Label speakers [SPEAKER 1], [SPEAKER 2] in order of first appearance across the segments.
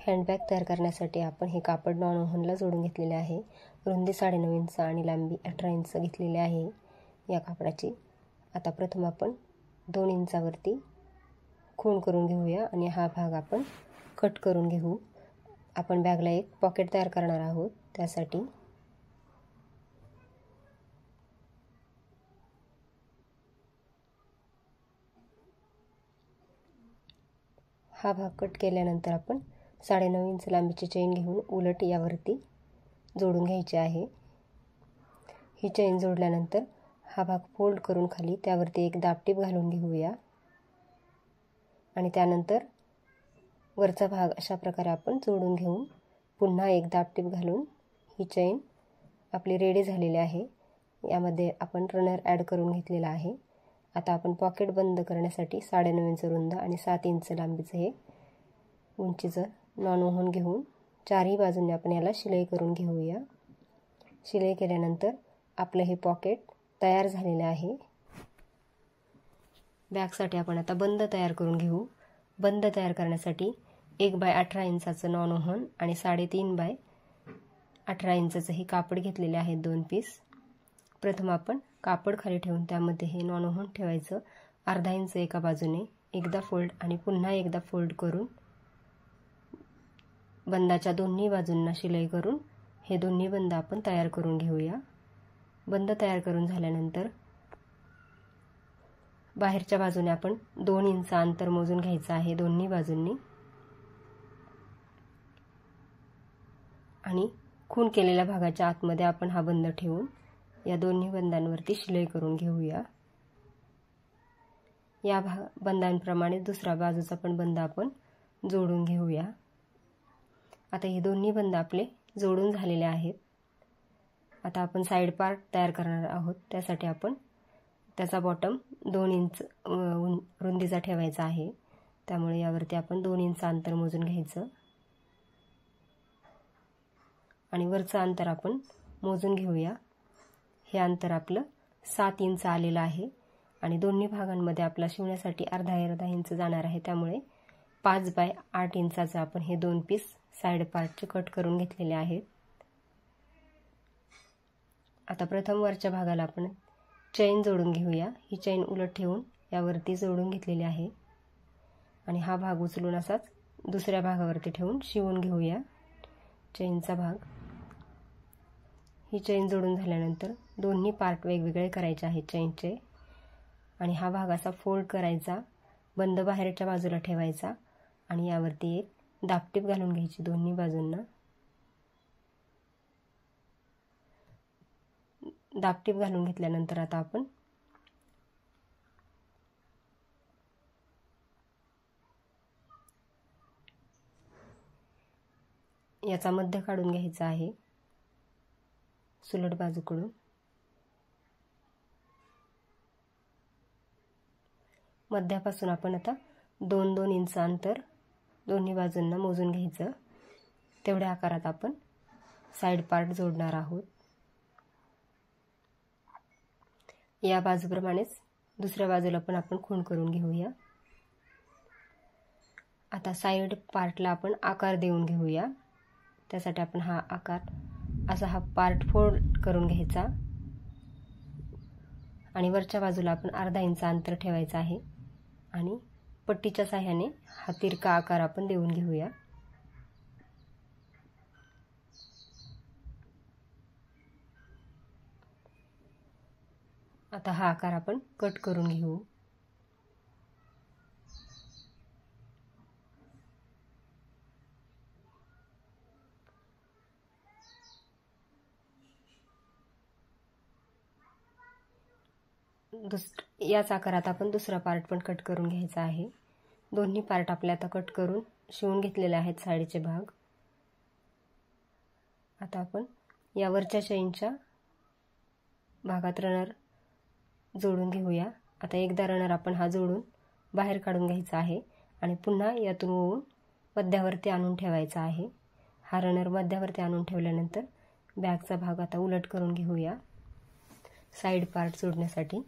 [SPEAKER 1] Handbag तयार करण्यासाठी आपण हे कापड नॉन ओव्हनला जोडून घेतलेले आहे। रुंदी 9.5 इंच आणि लांबी 18 इंच घेतलेली आहे या कापडाची। आता प्रथम आपण 2 इंचावरती खूण करून घेऊया आणि हा भाग आपण कट करून घेऊ। आपण बॅगला एक पॉकेट तयार करणार आहोत, त्यासाठी हा भाग कट केल्यानंतर आपण 9.5 इंच लांबीची चेन घेऊन उलट यावरती जोडून घ्यायची आहे। ही चेन जोडल्यानंतर हा भाग फोल्ड करून खाली त्यावरती एक दाबटीप घालून घेऊया आणि त्यानंतर वरचा भाग अशा प्रकारे आपण जोडून घेऊन पुन्हा एक दाबटीप घालून ही चेन आपली रेडी झालेली आहे। यामध्ये आपण रनर ॲड करून घेतलेला आहे। आता आपण पॉकेट बंद करण्यासाठी 9.5 इंच रुंद आणि 7 इंच लांबीचं हे उंचीचं नॉन ओव्हन घेऊन चारही बाजूंनी आपण याला शिलाई करून घेऊया। शिलाई केल्यानंतर आपलं हे पॉकेट तयार झालेले आहे। बॅगसाठी आपण आता बंद तयार करून घेऊ। बंद तयार करण्यासाठी 1 बाय 18 इंचाचं नॉन ओव्हन आणि 3.5 बाय 18 इंचाचं हे कापड घेतलेले आहेत 2 पीस। प्रथम आपण कापड खाली ठेवून त्यामध्ये हे नॉन ओव्हन ठेवायचं। अर्धा इंच एका बाजूने एकदा फोल्ड आणि पुन्हा एकदा फोल्ड करून बंदाच्या दोन्ही बाजूंना शिलाई करून हे दोन्ही बंद आपण तयार करून घेऊया। बंद तयार करून झाल्यानंतर बाहेरच्या बाजूने आपण 2 इंच अंतर मोजून घ्यायचं आहे दोन्ही बाजूंनी आणि खूण केलेल्या भागाच्या आतमध्ये आपण हा बंद ठेवून या दोन्ही बंदांवरती शिलाई करून घेऊया। या बंदांप्रमाणे दुसरा बाजूचा पण बंद आपण जोडून घेऊया। आता हे दोन्ही बंद आपले जोडून झालेले आहेत। आता आपण साइड पार्ट तयार करणार आहोत, त्यासाठी आपण त्याचा बॉटम 2 इंच रुंदीचा ठेवायचा आहे। त्यामुळे यावरती आपण 2 इंच अंतर मोजून घ्यायचं आणि वरचं अंतर आपण मोजून घेऊया। हे अंतर आपलं 7 इंच आलेलं आहे आणि दोन्ही भागांमध्ये आपला शिवण्यासाठी अर्धा इंच जाणार आहे। त्यामुळे 5 बाय 8 इंचाचं आपण हे 2 पीस साइड पार्टचे कट करून घेतलेले आहेत। आता प्रथम वरच्या भागाला आपण चेन जोडून घेऊया। ही चेन उलट ठेवून यावरती जोडून घेतलेली आहे आणि हा भाग उचलून असाच दुसऱ्या भागावरती ठेवून शिवून घेऊया चेनचा भाग। ही चेन जोडून झाल्यानंतर दोन्ही पार्ट वेगवेगळे करायचे आहेत चेनचे आणि हा भाग असा फोल्ड करायचा, बंद बाहेरच्या बाजूला ठेवायचा आणि यावरती एक दाबटीप घालून घ्यायची दोन्ही बाजूंना। दाबटीप घालून घेतल्यानंतर आता आपण याचा मध्य काढून घ्यायचा आहे सुलट बाजूकडून। मध्यापासून आपण आता 2-2 इंच अंतर दोन्ही बाजूंना मोजून घ्यायचं। तेवढ्या आकारात आपण साइड पार्ट जोडणार आहोत। या बाजूप्रमाणेच दुसऱ्या बाजूला पण आपण खूण करून घेऊया। आता साइड पार्टला आपण आकार देऊन घेऊया। त्यासाठी आपण हा पार्ट फोल्ड करून घ्यायचा आणि वरच्या बाजूला आपण अर्धा इंच अंतर ठेवायचं आहे आणि पट्टीच्या सहाय्याने हा तिरका आकार आपण देऊन घेऊया। आता हा आकार आपण कट करून घेऊ। याच आकारात आपण दुसरा पार्ट पण कट करून घ्यायचा आहे। दोन्ही पार्ट आपले आता कट करून शिवून घेतलेले आहेत साडीचे भाग। आता आपण या वरच्या चेनच्या भागात रनर जोडून घेऊया। आता एकदा रनर आपण हा जोडून बाहेर काढून घ्यायचा आहे आणि पुन्हा यातून ओवून मध्यावरती आणून ठेवायचा आहे। हा रनर मध्यावरती आणून ठेवल्यानंतर बॅगचा भाग आता उलट करून घेऊया साइड पार्ट जोडण्यासाठी।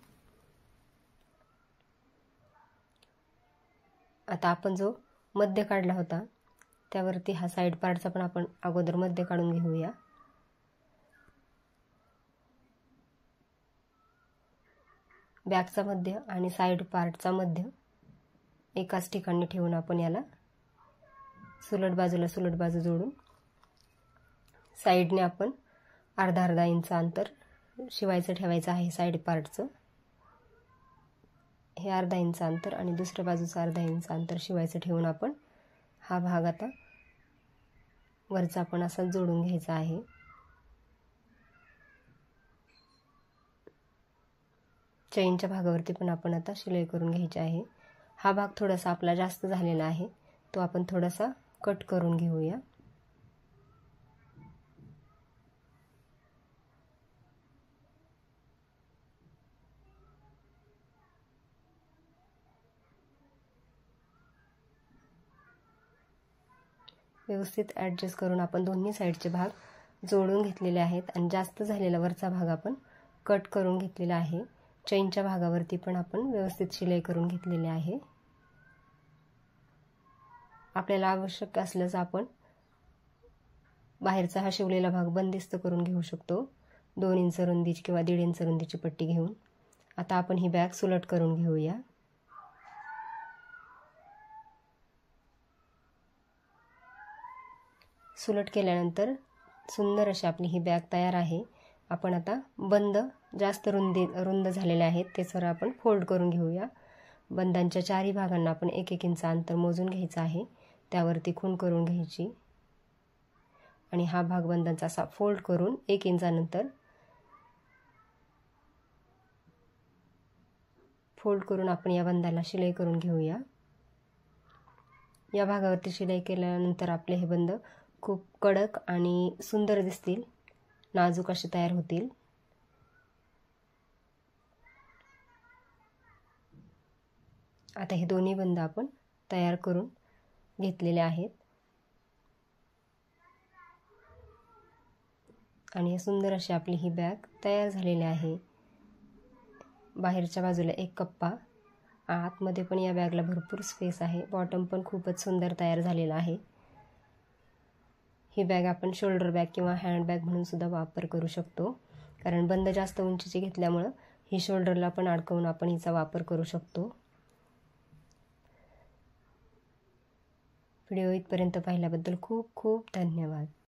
[SPEAKER 1] आता आपण जो मध्य काढला होता त्यावरती हा साईड पार्टचा पण आपण अगोदर मध्य काढून घेऊया. बॅकचा मध्य आणि साईड पार्टचा मध्य एकाच ठिकाणी ठेवून आपण याला सुलट बाजूला सुलट बाजू जोडून साईडने आपण अर्धा इंच अंतर शिवायचं ठेवायचं आहे. साईड पार्टचं हे अर्धा इंच अंतर आणि दुसऱ्या बाजूचं अर्धा इंच अंतर शिवायचं ठेवून आपण हा भाग आता वरचा आपण असा जोडून घ्यायचा आहे. चैनच्या भागावरती पण आपण आता शिलाई करून घ्यायची आहे. हा भाग थोडासा आपला जास्त झालेला आहे, तो आपण थोडासा कट करून घेऊया. व्यवस्थित ॲडजस्ट करून आपण दोन्ही साईडचे भाग जोडून घेतलेले आहेत आणि जास्त झालेला वरचा भाग आपण कट करून घेतलेला आहे. चैनच्या भागावरती पण आपण व्यवस्थित शिलाई करून घेतलेली आहे. आपल्याला आवश्यक असल्यास आपण बाहेरचा हा शिवलेला भाग बंदिस्त करून घेऊ शकतो. 2 इंच रुंदीची किंवा 1.5 इंच रुंदीची पट्टी घेऊन. आता आपण ही बॅग सुलट करून घेऊया. सुलट केल्यानंतर सुंदर अशी आपली ही बॅग तयार आहे. आपण आता बंद जास्त रुंद झालेले आहेत ते सर्व आपण फोल्ड करून घेऊया. बंदांच्या चारही भागांना आपण 1-1 इंच अंतर मोजून घ्यायचं आहे. त्यावरती खूण करून घ्यायची आणि हा भाग बंदांचा असा फोल्ड करून 1 इंचानंतर फोल्ड करून आपण या बंदाला शिलाई करून घेऊया. या भागावरती शिलाई केल्यानंतर आपले हे बंद खूप कडक आणि सुंदर दिसतील, नाजूक असे तयार होतील. आता हे दोन्ही बंद आपण तयार करून घेतलेले आहेत आणि सुंदर अशी आपली ही बॅग तयार झालेली आहे. बाहेरच्या बाजूला एक कप्पा, आतमध्ये पण या बॅगला भरपूर स्पेस आहे. बॉटम पण खूपच सुंदर तयार झालेला आहे. ही बॅग आपण शोल्डर बॅग किंवा हँड बॅग म्हणून सुद्धा वापर करू शकतो, कारण बंद जास्त उंचीची घेतल्यामुळं ही शोल्डरला पण अडकवून आपण हिचा वापर करू शकतो. व्हिडिओ इथपर्यंत पाहिल्याबद्दल खूप खूप धन्यवाद.